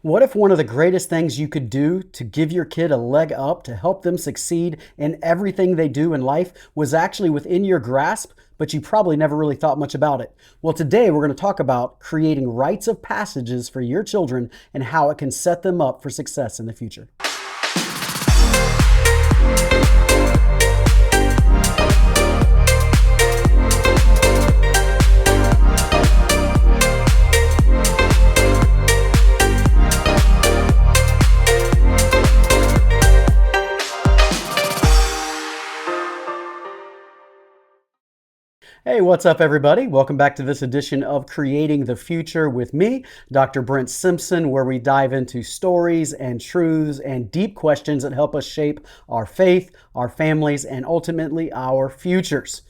What if one of the greatest things you could do to give your kid a leg up, to help them succeed in everything they do in life, was actually within your grasp, but you probably never really thought much about it? Well, today we're going to talk about creating rites of passages for your children and how it can set them up for success in the future. Hey, what's up, everybody? Welcome back to this edition of Creating the Future with me, Dr. Brent Simpson, where we dive into stories and truths and deep questions that help us shape our faith, our families, and ultimately our futures.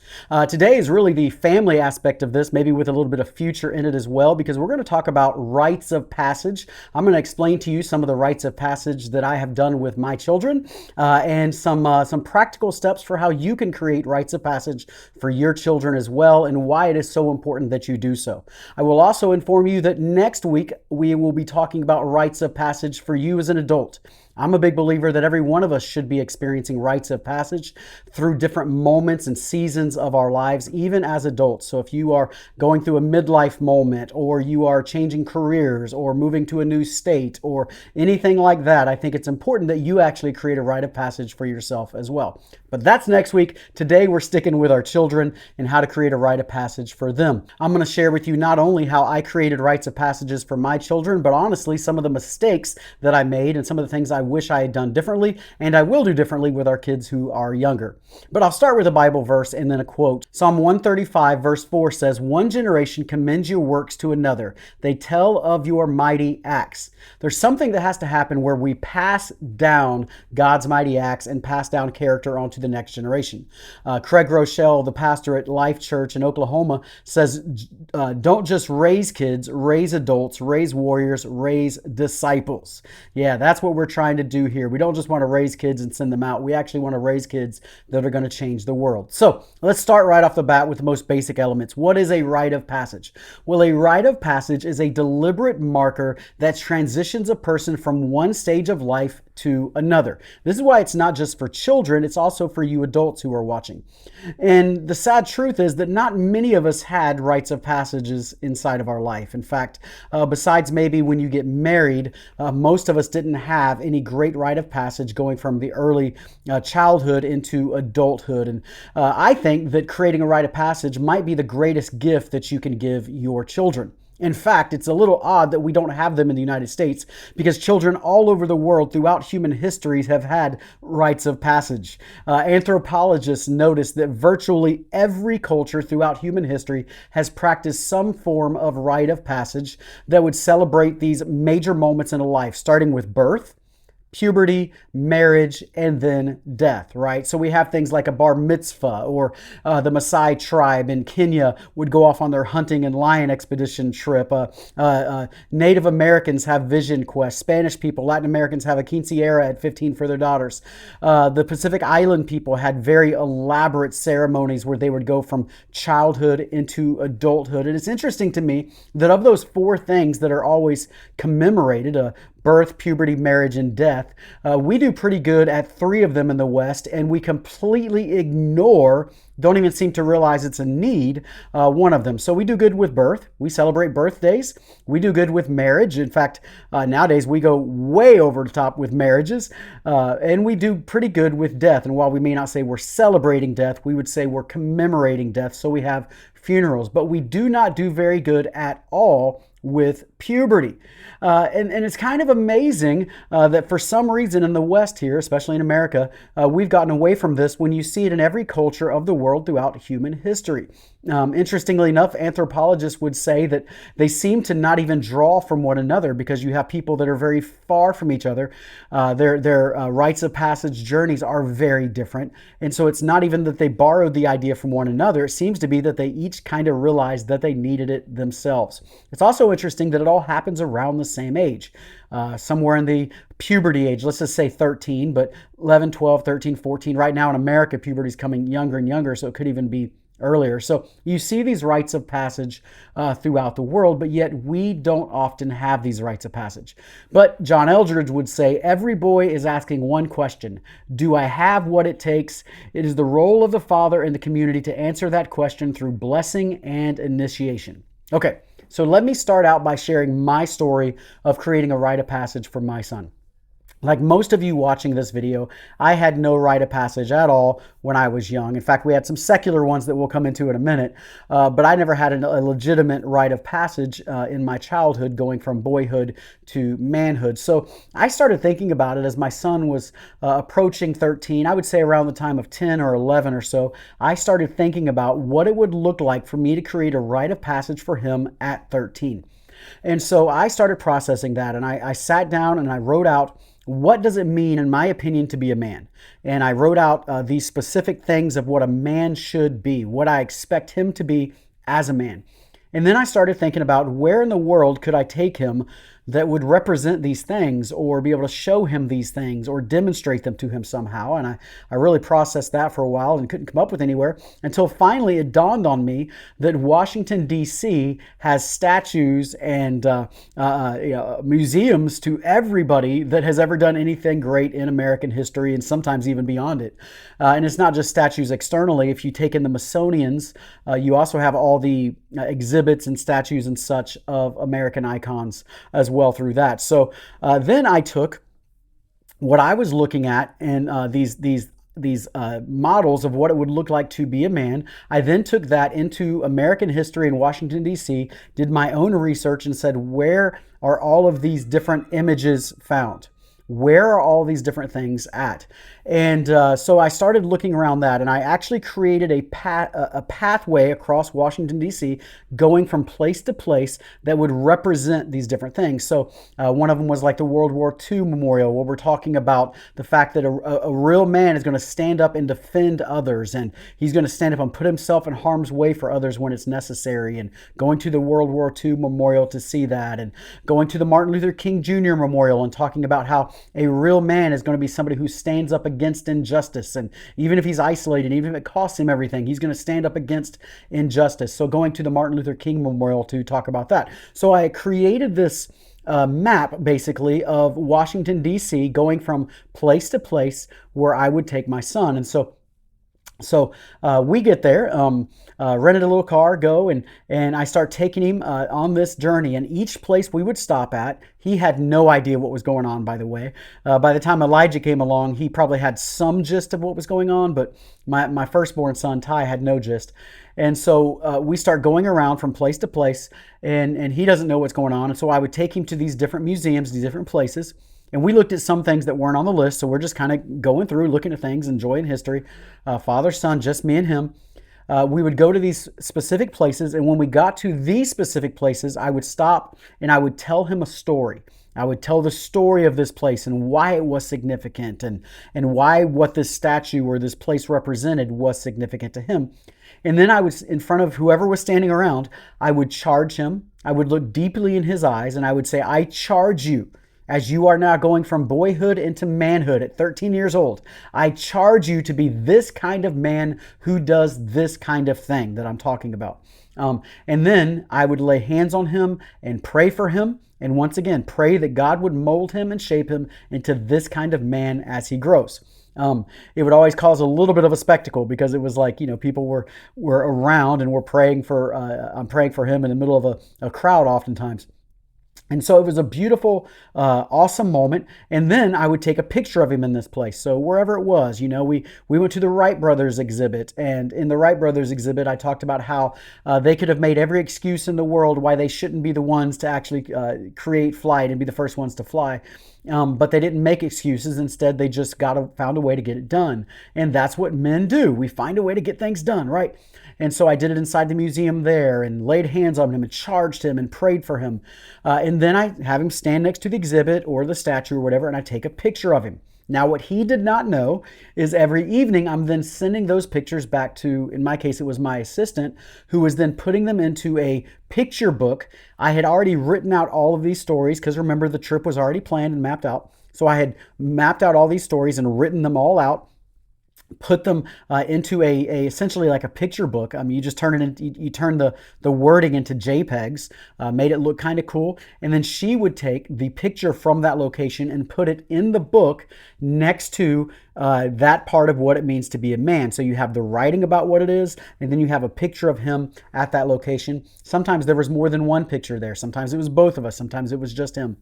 Today is really the family aspect of this, maybe with a little bit of future in it as well, because we're going to talk about rites of passage. I'm going to explain to you some of the rites of passage that I have done with my children and some practical steps for how you can create rites of passage for your children as well, and why it is so important that you do so. I will also inform you that next week we will be talking about rites of passage for you as an adult. I'm a big believer that every one of us should be experiencing rites of passage through different moments and seasons of our lives, even as adults. So if you are going through a midlife moment, or you are changing careers, or moving to a new state, or anything like that, I think it's important that you actually create a rite of passage for yourself as well. But that's next week. Today we're sticking with our children and how to create a rite of passage for them. I'm going to share with you not only how I created rites of passages for my children, but honestly some of the mistakes that I made and some of the things I wish I had done differently, and I will do differently with our kids who are younger. But I'll start with a Bible verse and then a quote. Psalm 135 verse 4 says, "One generation commends your works to another. They tell of your mighty acts." There's something that has to happen where we pass down God's mighty acts and pass down character onto the next generation. Craig Rochelle, the pastor at Life Church in Oklahoma, says, don't just raise kids, raise adults, raise warriors, raise disciples. Yeah, that's what we're trying to do here. We don't just want to raise kids and send them out. We actually want to raise kids that are going to change the world. So let's start right off the bat with the most basic elements. What is a rite of passage? Well, a rite of passage is a deliberate marker that transitions a person from one stage of life to another. This is why it's not just for children, it's also for you adults who are watching. And the sad truth is that not many of us had rites of passages inside of our life. In fact, besides maybe when you get married, most of us didn't have any great rite of passage going from the early childhood into adulthood. And I think that creating a rite of passage might be the greatest gift that you can give your children. In fact, it's a little odd that we don't have them in the United States, because children all over the world throughout human histories have had rites of passage. Anthropologists notice that virtually every culture throughout human history has practiced some form of rite of passage that would celebrate these major moments in a life, starting with birth, puberty, marriage, and then death, right? So we have things like a bar mitzvah, or the Maasai tribe in Kenya would go off on their hunting and lion expedition trip. Native Americans have vision quests. Spanish people, Latin Americans have a quinceañera at 15 for their daughters. The Pacific Island people had very elaborate ceremonies where they would go from childhood into adulthood. And it's interesting to me that of those four things that are always commemorated, birth, puberty, marriage, and death, we do pretty good at three of them in the West, and we completely ignore, don't even seem to realize it's a need, one of them. So we do good with birth. We celebrate birthdays. We do good with marriage. In fact, nowadays we go way over the top with marriages, and we do pretty good with death. And while we may not say we're celebrating death, we would say we're commemorating death. So we have funerals, but we do not do very good at all with puberty. And it's kind of amazing that for some reason in the West here, especially in America, we've gotten away from this when you see it in every culture of the world throughout human history. Interestingly enough, anthropologists would say that they seem to not even draw from one another, because you have people that are very far from each other. Their rites of passage journeys are very different. And so it's not even that they borrowed the idea from one another. It seems to be that they each kind of realized that they needed it themselves. It's also interesting that it all happens around the same age. Somewhere in the puberty age, let's just say 13, but 11, 12, 13, 14. Right now in America, puberty is coming younger and younger, so it could even be earlier. So you see these rites of passage throughout the world, but yet we don't often have these rites of passage. But John Eldredge would say every boy is asking one question: do I have what it takes? It is the role of the father in the community to answer that question through blessing and initiation. Okay, so let me start out by sharing my story of creating a rite of passage for my son. Like most of you watching this video, I had no rite of passage at all when I was young. In fact, we had some secular ones that we'll come into in a minute, but I never had a legitimate rite of passage in my childhood, going from boyhood to manhood. So I started thinking about it as my son was approaching 13. I would say around the time of 10 or 11 or so, I started thinking about what it would look like for me to create a rite of passage for him at 13. And so I started processing that, and I sat down and I wrote out, what does it mean, in my opinion, to be a man? And I wrote out these specific things of what a man should be, what I expect him to be as a man. And then I started thinking about where in the world could I take him that would represent these things, or be able to show him these things, or demonstrate them to him somehow. And I really processed that for a while and couldn't come up with anywhere until finally it dawned on me that Washington, D.C. has statues and museums to everybody that has ever done anything great in American history, and sometimes even beyond it. And it's not just statues externally. If you take in the Smithsonian's, you also have all the exhibits and statues and such of American icons as well through that. So then I took what I was looking at and these models of what it would look like to be a man. I then took that into American history in Washington, D.C., did my own research and said, where are all of these different images found? Where are all these different things at? And so I started looking around that, and I actually created a pathway across Washington, D.C., going from place to place that would represent these different things. So one of them was like the World War II memorial, where we're talking about the fact that a real man is going to stand up and defend others, and he's going to stand up and put himself in harm's way for others when it's necessary, and going to the World War II memorial to see that, and going to the Martin Luther King Jr. memorial and talking about how a real man is going to be somebody who stands up against injustice. And even if he's isolated, even if it costs him everything, he's going to stand up against injustice. So going to the Martin Luther King memorial to talk about that. So I created this map, basically, of Washington, D.C., going from place to place where I would take my son. And so we get there, rented a little car, go, and I start taking him on this journey. And each place we would stop at, he had no idea what was going on, by the way. By the time Elijah came along, he probably had some gist of what was going on, but my firstborn son, Ty, had no gist. And so we start going around from place to place, and he doesn't know what's going on. And so I would take him to these different museums, these different places. And we looked at some things that weren't on the list, so we're just kind of going through, looking at things, enjoying history. Father, son, just me and him. We would go to these specific places, and when we got to these specific places, I would stop and I would tell him a story. I would tell the story of this place and why it was significant, and why what this statue or this place represented was significant to him. And then I would, in front of whoever was standing around, I would charge him. I would look deeply in his eyes, and I would say, I charge you, as you are now going from boyhood into manhood at 13 years old, I charge you to be this kind of man who does this kind of thing that I'm talking about. And then I would lay hands on him and pray for him. And once again, pray that God would mold him and shape him into this kind of man as he grows. It would always cause a little bit of a spectacle, because it was like, people were around and were praying for, I'm praying for him in the middle of a crowd oftentimes. And so it was a beautiful, awesome moment. And then I would take a picture of him in this place. So wherever it was, we went to the Wright brothers exhibit. And in the Wright brothers exhibit, I talked about how they could have made every excuse in the world why they shouldn't be the ones to actually create flight and be the first ones to fly. But they didn't make excuses. Instead, they just found a way to get it done. And that's what men do. We find a way to get things done, right? And so I did it inside the museum there, and laid hands on him and charged him and prayed for him. And then I have him stand next to the exhibit or the statue or whatever, and I take a picture of him. Now, what he did not know is every evening I'm then sending those pictures back to, in my case, it was my assistant, who was then putting them into a picture book. I had already written out all of these stories, because remember, the trip was already planned and mapped out. So I had mapped out all these stories and written them all out. put them into a essentially like a picture book. You just turn it into, you turn the wording into JPEGs, made it look kind of cool, and then she would take the picture from that location and put it in the book next to that part of what it means to be a man. So you have the writing about what it is, and then you have a picture of him at that location. Sometimes there was more than one picture there. Sometimes it was both of us. Sometimes it was just him.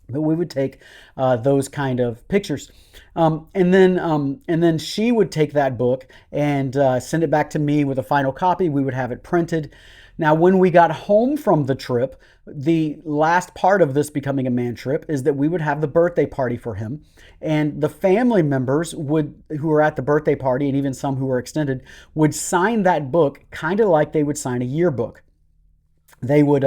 But we would take those kind of pictures, and then she would take that book and send it back to me with a final copy. We would have it printed. Now, when we got home from the trip, the last part of this becoming a man trip is that we would have the birthday party for him, and the family members who were at the birthday party, and even some who were extended, would sign that book kind of like they would sign a yearbook. They would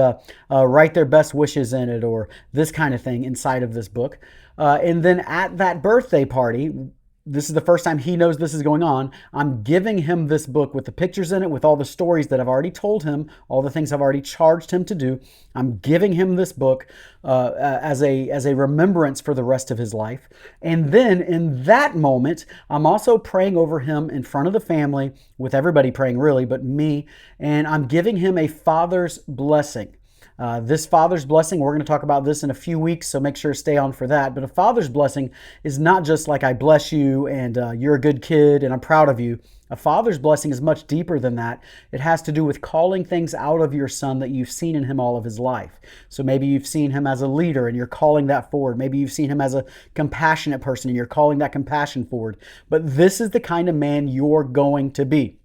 write their best wishes in it or this kind of thing inside of this book. And then at that birthday party, this is the first time he knows this is going on. I'm giving him this book with the pictures in it, with all the stories that I've already told him, all the things I've already charged him to do. I'm giving him this book as a remembrance for the rest of his life. And then in that moment, I'm also praying over him in front of the family, with everybody praying really, but me, and I'm giving him a father's blessing. This father's blessing, we're going to talk about this in a few weeks, so make sure to stay on for that. But a father's blessing is not just like I bless you and you're a good kid and I'm proud of you. A father's blessing is much deeper than that. It has to do with calling things out of your son that you've seen in him all of his life. So maybe you've seen him as a leader and you're calling that forward. Maybe you've seen him as a compassionate person and you're calling that compassion forward. But this is the kind of man you're going to be.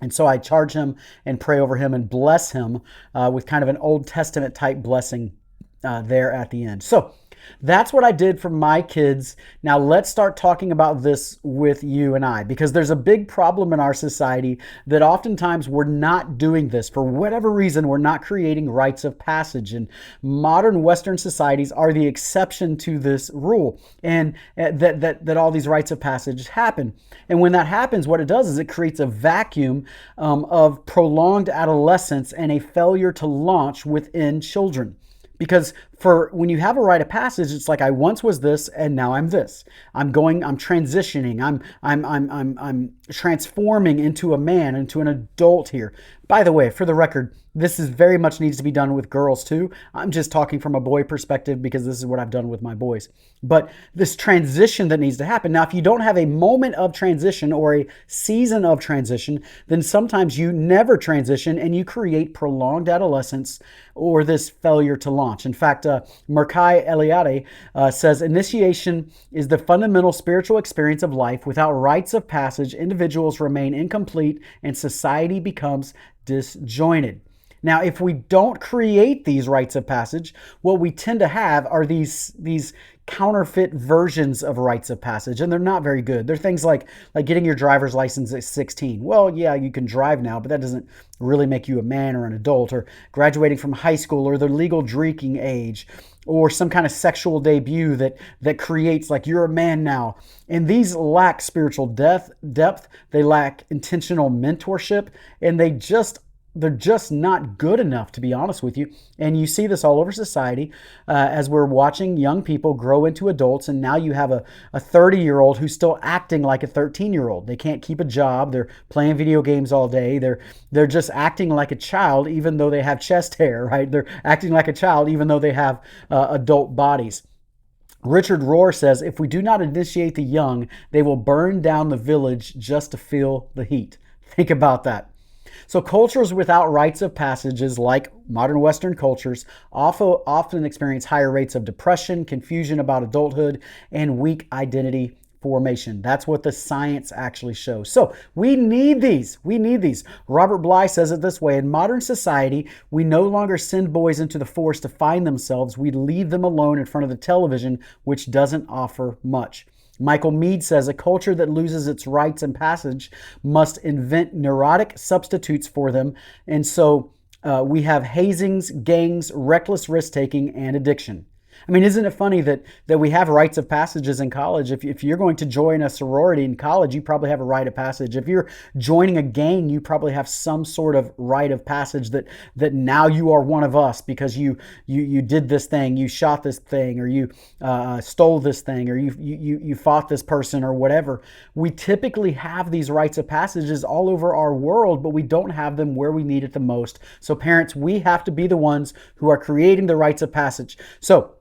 And so I charge him and pray over him and bless him with kind of an Old Testament type blessing there at the end. So that's what I did for my kids. Now let's start talking about this with you and I, because there's a big problem in our society that oftentimes we're not doing this. For whatever reason, we're not creating rites of passage. And modern Western societies are the exception to this rule, and that all these rites of passage happen. And when that happens, what it does is it creates a vacuum of prolonged adolescence and a failure to launch within children. Because for when you have a rite of passage, it's like I once was this and now I'm this. I'm transitioning. I'm transforming into a man, into an adult here. By the way, for the record, this is very much needs to be done with girls too. I'm just talking from a boy perspective because this is what I've done with my boys. But this transition that needs to happen. Now, if you don't have a moment of transition or a season of transition, then sometimes you never transition and you create prolonged adolescence or this failure to launch. In fact, Merkai Eliade says, initiation is the fundamental spiritual experience of life. Without rites of passage, individuals remain incomplete and society becomes disjointed. Now, if we don't create these rites of passage, what we tend to have are these counterfeit versions of rites of passage, and they're not very good. They're things like getting your driver's license at 16. Well, yeah, you can drive now, but that doesn't really make you a man or an adult, or graduating from high school, or the legal drinking age, or some kind of sexual debut that creates like you're a man now. And these lack spiritual depth, they lack intentional mentorship, and they're just not good enough, to be honest with you. And you see this all over society as we're watching young people grow into adults. And now you have a 30-year-old who's still acting like a 13-year-old. They can't keep a job. They're playing video games all day. They're just acting like a child, even though they have chest hair, right? They're acting like a child, even though they have adult bodies. Richard Rohr says, if we do not initiate the young, they will burn down the village just to feel the heat. Think about that. So cultures without rites of passages, like modern Western cultures, often experience higher rates of depression, confusion about adulthood, and weak identity formation. That's what the science actually shows. So we need these. Robert Bly says it this way: in modern society, we no longer send boys into the forest to find themselves. We leave them alone in front of the television, which doesn't offer much. Michael Mead says a culture that loses its rites and passage must invent neurotic substitutes for them. And so we have hazings, gangs, reckless risk-taking, and addiction. I mean, isn't it funny that we have rites of passages in college? If you're going to join a sorority in college, you probably have a rite of passage. If you're joining a gang, you probably have some sort of rite of passage that now you are one of us because you did this thing, you shot this thing, or you stole this thing, or you fought this person, or whatever. We typically have these rites of passages all over our world, but we don't have them where we need it the most. So parents, we have to be the ones who are creating the rites of passage. So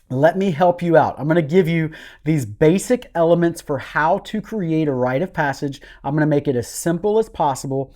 let me help you out. I'm going to give you these basic elements for how to create a rite of passage. I'm going to make it as simple as possible,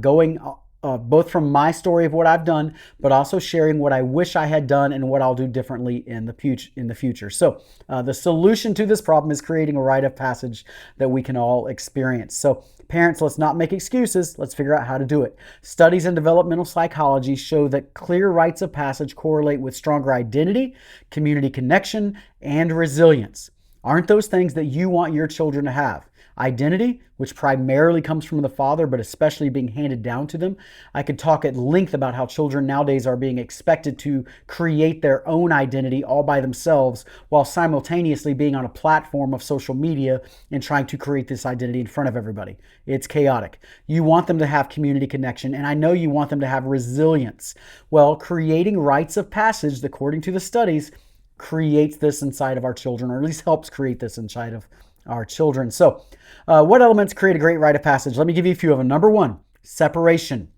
going both from my story of what I've done, but also sharing what I wish I had done and what I'll do differently in the future. So the solution to this problem is creating a rite of passage that we can all experience. So parents, let's not make excuses. Let's figure out how to do it. Studies in developmental psychology show that clear rites of passage correlate with stronger identity, community connection, and resilience. Aren't those things that you want your children to have? Identity, which primarily comes from the father, but especially being handed down to them. I could talk at length about how children nowadays are being expected to create their own identity all by themselves while simultaneously being on a platform of social media and trying to create this identity in front of everybody. It's chaotic. You want them to have community connection, and I know you want them to have resilience. Well, creating rites of passage, according to the studies, creates this inside of our children, or at least helps create this inside of our children. So what elements create a great rite of passage? Let me give you a few of them. Number one, separation.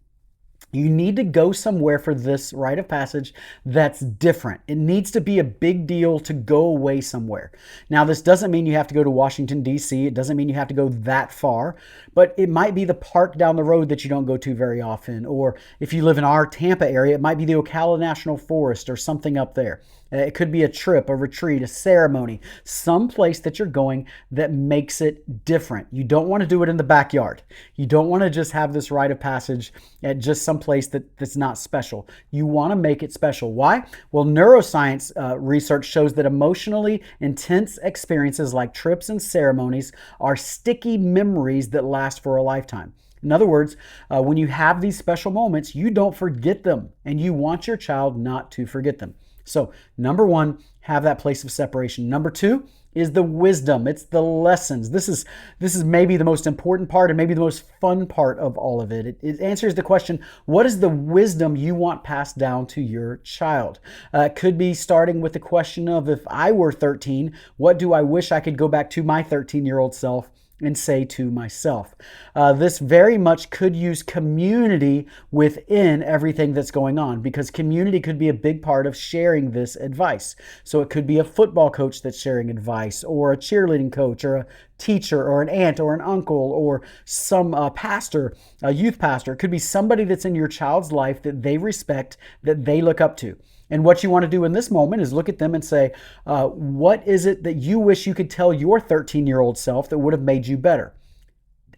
You need to go somewhere for this rite of passage that's different. It needs to be a big deal to go away somewhere. Now, this doesn't mean you have to go to Washington, D.C. It doesn't mean you have to go that far, but it might be the park down the road that you don't go to very often. Or if you live in our Tampa area, it might be the Ocala National Forest or something up there. It could be a trip, a retreat, a ceremony, some place that you're going that makes it different. You don't want to do it in the backyard. You don't want to just have this rite of passage at just some place that's not special. You want to make it special. Why? Well, neuroscience research shows that emotionally intense experiences like trips and ceremonies are sticky memories that last for a lifetime. In other words, when you have these special moments, you don't forget them, and you want your child not to forget them. So, number one, have that place of separation. Number two is the wisdom. It's the lessons. This is maybe the most important part and maybe the most fun part of all of it. It answers the question, what is the wisdom you want passed down to your child? It could be starting with the question of, if I were 13, what do I wish I could go back to my 13-year-old self and say to myself? This very much could use community within everything that's going on, because community could be a big part of sharing this advice. So it could be a football coach that's sharing advice, or a cheerleading coach, or a teacher, or an aunt, or an uncle, or some pastor, a youth pastor. It could be somebody that's in your child's life that they respect, that they look up to. And what you want to do in this moment is look at them and say, what is it that you wish you could tell your 13-year-old self that would have made you better?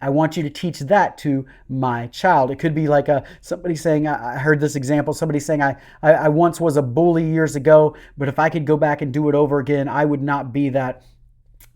I want you to teach that to my child. It could be like somebody saying, I heard this example, somebody saying, I once was a bully years ago, but if I could go back and do it over again, I would not be that.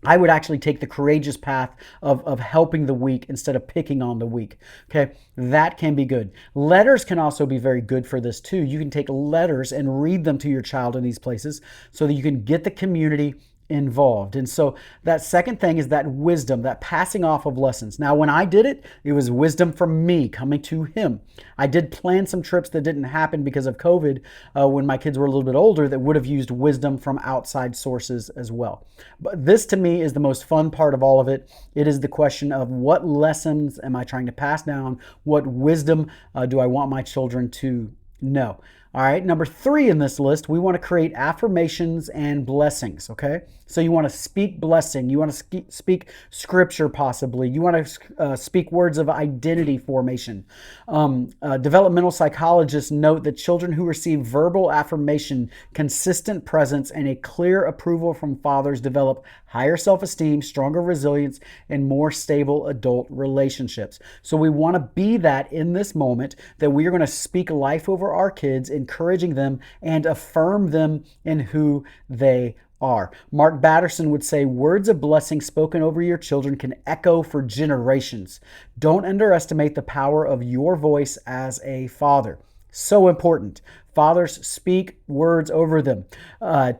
I would actually take the courageous path of helping the weak instead of picking on the weak. Okay, that can be good. Letters can also be very good for this too. You can take letters and read them to your child in these places so that you can get the community involved. And so that second thing is that wisdom, that passing off of lessons. Now, when I did it, it was wisdom from me coming to him. I did plan some trips that didn't happen because of COVID when my kids were a little bit older that would have used wisdom from outside sources as well. But this to me is the most fun part of all of it. It is the question of, what lessons am I trying to pass down? What wisdom do I want my children to know? All right, number 3 in this list, we want to create affirmations and blessings, okay? So you want to speak blessing. You want to speak scripture possibly. You want to speak words of identity formation. Developmental psychologists note that children who receive verbal affirmation, consistent presence, and a clear approval from fathers develop higher self-esteem, stronger resilience, and more stable adult relationships. So we want to be that in this moment, that we are going to speak life over our kids, encouraging them and affirm them in who they are. Mark Batterson would say, words of blessing spoken over your children can echo for generations. Don't underestimate the power of your voice as a father. So important. Fathers, speak words over them.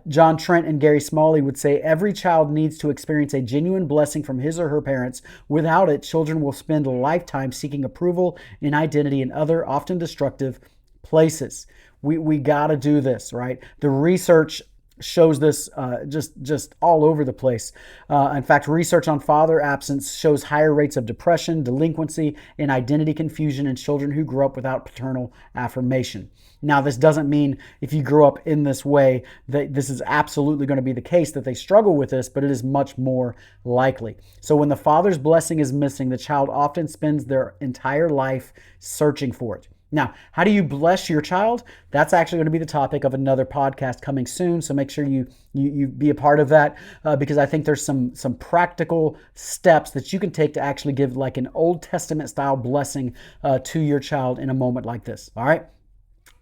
John Trent and Gary Smalley would say every child needs to experience a genuine blessing from his or her parents. Without it, children will spend a lifetime seeking approval and identity in other, often destructive places. We got to do this, right? The research shows this just all over the place. In fact, research on father absence shows higher rates of depression, delinquency, and identity confusion in children who grew up without paternal affirmation. Now, this doesn't mean if you grew up in this way that this is absolutely going to be the case that they struggle with this, but it is much more likely. So when the father's blessing is missing, the child often spends their entire life searching for it. Now, how do you bless your child? That's actually going to be the topic of another podcast coming soon. So make sure you be a part of that because I think there's some practical steps that you can take to actually give like an Old Testament style blessing to your child in a moment like this. All right.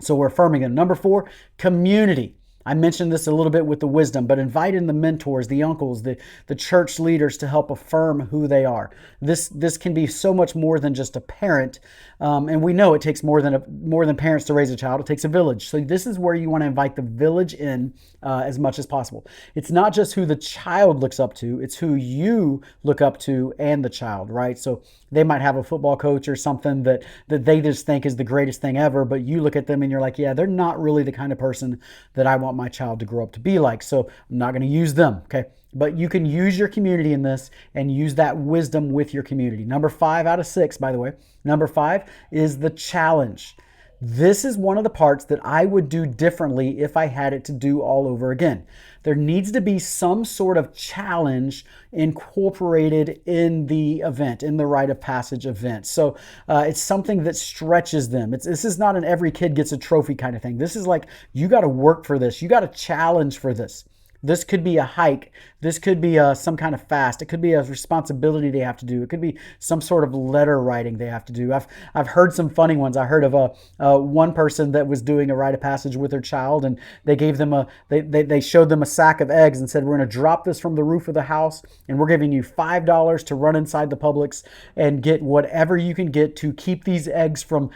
So we're affirming them. Number 4, community. I mentioned this a little bit with the wisdom, but invite in the mentors, the uncles, the church leaders to help affirm who they are. This can be so much more than just a parent, and we know it takes more than parents to raise a child. It takes a village. So this is where you want to invite the village in as much as possible. It's not just who the child looks up to; it's who you look up to and the child, right? So they might have a football coach or something that they just think is the greatest thing ever, but you look at them and you're like, yeah, they're not really the kind of person that I want my child to grow up to be like. So I'm not going to use them, okay? But you can use your community in this and use that wisdom with your community. Number 5 out of 6, by the way. Number 5 is the challenge. This is one of the parts that I would do differently if I had it to do all over again. There needs to be some sort of challenge incorporated in the event, in the rite of passage event. So it's something that stretches them. This is not an every kid gets a trophy kind of thing. This is like, you got to work for this. You got to challenge for this. This could be a hike. This could be some kind of fast. It could be a responsibility they have to do. It could be some sort of letter writing they have to do. I've heard some funny ones. I heard of one person that was doing a rite of passage with their child, and they gave them they showed them a sack of eggs and said, we're going to drop this from the roof of the house, and we're giving you $5 to run inside the Publix and get whatever you can get to keep these eggs from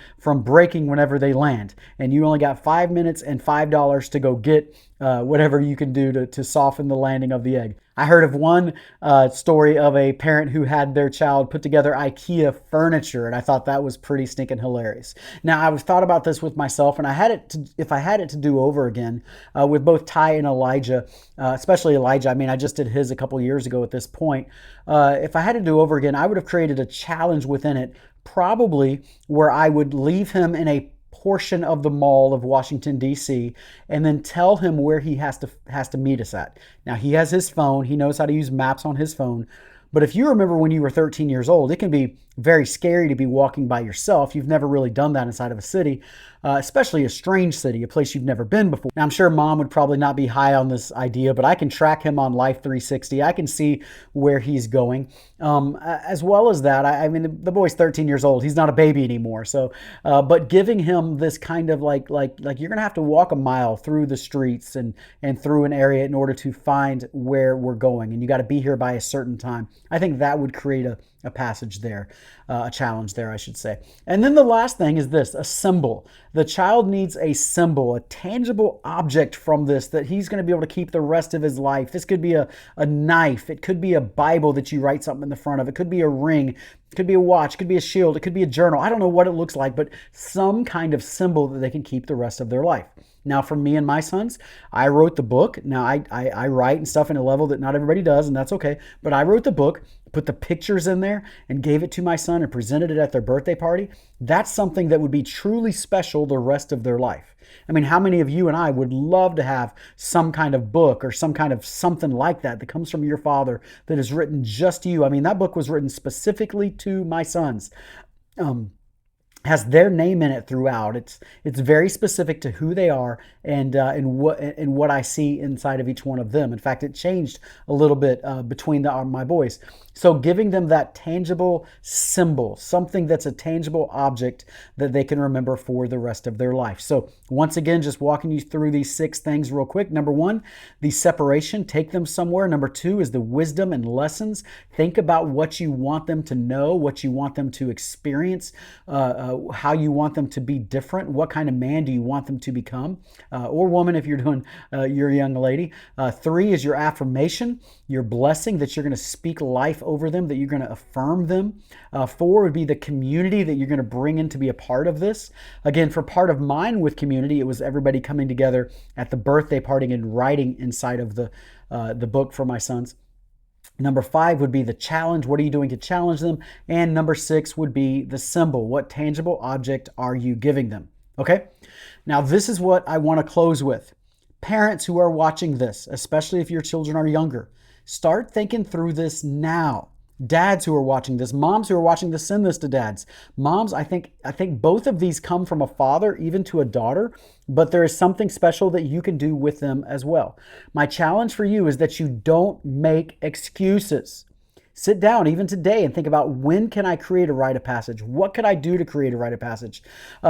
breaking whenever they land. And you only got 5 minutes and $5 to go get whatever you can do to soften the landing of the egg. I heard of one story of a parent who had their child put together IKEA furniture, and I thought that was pretty stinking hilarious. Now, I've thought about this with myself, and if I had it to do over again with both Ty and Elijah, especially Elijah. I mean, I just did his a couple years ago at this point. If I had to do over again, I would have created a challenge within it, probably where I would leave him in a portion of the mall of Washington, D.C., and then tell him where he has to meet us at. Now, he has his phone. He knows how to use maps on his phone. But if you remember when you were 13 years old, it can be very scary to be walking by yourself. You've never really done that inside of a city, especially a strange city, a place you've never been before. Now, I'm sure mom would probably not be high on this idea, but I can track him on Life 360. I can see where he's going. As well as that, I mean, the boy's 13 years old. He's not a baby anymore. So, but giving him this kind of like you're going to have to walk a mile through the streets and through an area in order to find where we're going. And you got to be here by a certain time. I think that would create a passage there, a challenge there, I should say. And then the last thing is this, a symbol. The child needs a symbol, a tangible object from this that he's going to be able to keep the rest of his life. This could be a knife. It could be a Bible that you write something in the front of. It could be a ring. It could be a watch. It could be a shield. It could be a journal. I don't know what it looks like, but some kind of symbol that they can keep the rest of their life. Now, for me and my sons, I wrote the book. Now, I write and stuff in a level that not everybody does, and that's okay. But I wrote the book, put the pictures in there, and gave it to my son and presented it at their birthday party. That's something that would be truly special the rest of their life. I mean, how many of you and I would love to have some kind of book or some kind of something like that comes from your father that is written just to you? I mean, that book was written specifically to my sons. Has their name in it throughout. It's very specific to who they are and what I see inside of each one of them. In fact, it changed a little bit between my boys. So giving them that tangible symbol, something that's a tangible object that they can remember for the rest of their life. So once again, just walking you through these 6 things real quick. Number 1, the separation, take them somewhere. Number 2 is the wisdom and lessons. Think about what you want them to know, what you want them to experience how you want them to be different. What kind of man do you want them to become, or woman if you're a young lady. 3 is your affirmation, your blessing, that you're going to speak life over them, that you're going to affirm them. 4 would be the community that you're going to bring in to be a part of this. Again, for part of mine with community, it was everybody coming together at the birthday party and writing inside of the book for my sons. Number 5 would be the challenge. What are you doing to challenge them? And number 6 would be the symbol. What tangible object are you giving them? Okay. Now, this is what I want to close with. Parents who are watching this, especially if your children are younger, start thinking through this now. Dads who are watching this, moms who are watching this, send this to dads. Moms, I think both of these come from a father, even to a daughter, but there is something special that you can do with them as well. My challenge for you is that you don't make excuses. Sit down even today and think about, when can I create a rite of passage? What could I do to create a rite of passage?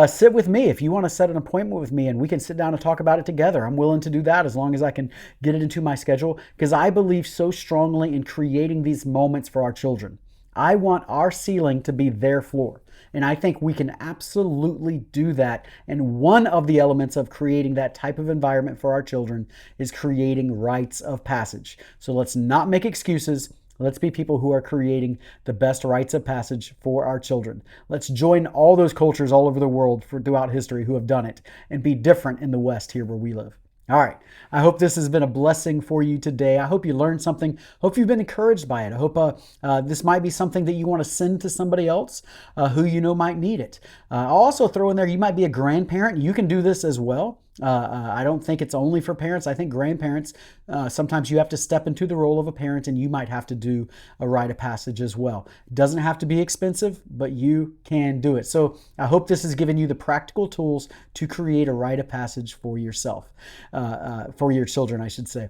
Sit with me if you want to set an appointment with me and we can sit down and talk about it together. I'm willing to do that as long as I can get it into my schedule, because I believe so strongly in creating these moments for our children. I want our ceiling to be their floor. And I think we can absolutely do that. And one of the elements of creating that type of environment for our children is creating rites of passage. So let's not make excuses. Let's be people who are creating the best rites of passage for our children. Let's join all those cultures all over the world throughout history who have done it and be different in the West here where we live. All right. I hope this has been a blessing for you today. I hope you learned something. Hope you've been encouraged by it. I hope this might be something that you want to send to somebody else who you know might need it. I'll also throw in there, you might be a grandparent. You can do this as well. I don't think it's only for parents. I think grandparents, sometimes you have to step into the role of a parent and you might have to do a rite of passage as well. It doesn't have to be expensive, but you can do it. So I hope this has given you the practical tools to create a rite of passage for yourself, for your children, I should say.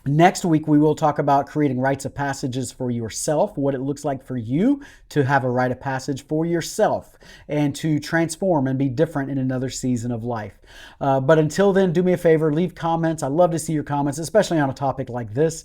Next week, we will talk about creating rites of passages for yourself, what it looks like for you to have a rite of passage for yourself and to transform and be different in another season of life. But until then, do me a favor, leave comments. I love to see your comments, especially on a topic like this.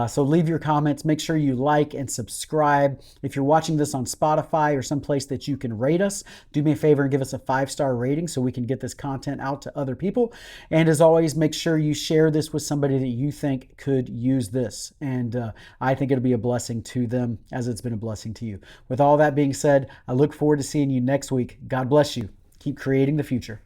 So leave your comments. Make sure you like and subscribe. If you're watching this on Spotify or someplace that you can rate us, do me a favor and give us a 5-star rating so we can get this content out to other people. And as always, make sure you share this with somebody that you think could use this. And I think it'll be a blessing to them as it's been a blessing to you. With all that being said, I look forward to seeing you next week. God bless you. Keep creating the future.